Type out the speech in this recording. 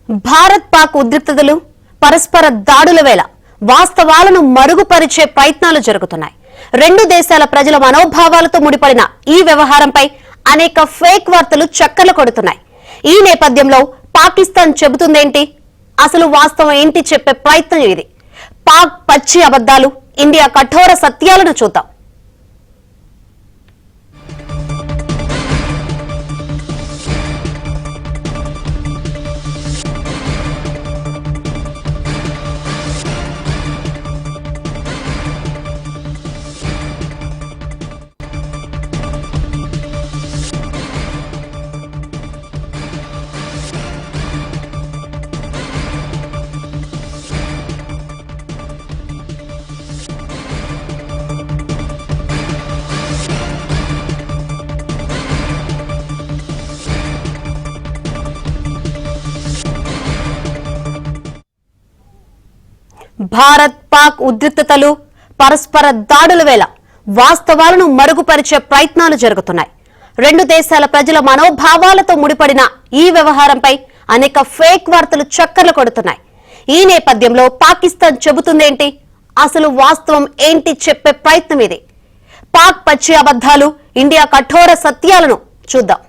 భారత్ పాక్ ఉద్రిక్తతలు పరస్పర దాడుల వేళ వాస్తవాలను మరుగుపరిచే ప్రయత్నాలు జరుగుతున్నాయి. రెండు దేశాల ప్రజల మనోభావాలతో ముడిపడిన ఈ వ్యవహారంపై అనేక ఫేక్ వార్తలు చక్కర్లు కొడుతున్నాయి. ఈ నేపథ్యంలో పాకిస్తాన్ చెబుతుందేంటి, అసలు వాస్తవం ఏంటి చెప్పే ప్రయత్నం ఇది. పాక్ పచ్చి అబద్దాలు, ఇండియా కఠోర సత్యాలను చూద్దాం. భారత్ పాక్ ఉద్రిక్తతలు పరస్పర దాడుల వేళ వాస్తవాలను మరుగుపరిచే ప్రయత్నాలు జరుగుతున్నాయి. రెండు దేశాల ప్రజల మనోభావాలతో ముడిపడిన ఈ వ్యవహారంపై అనేక ఫేక్ వార్తలు చక్కర్లు కొడుతున్నాయి. ఈ నేపథ్యంలో పాకిస్తాన్ చెబుతుందేంటి, అసలు వాస్తవం ఏంటి చెప్పే ప్రయత్నం ఇది. పాక్ పచ్చి అబద్దాలు, ఇండియా కఠోర సత్యాలను చూద్దాం.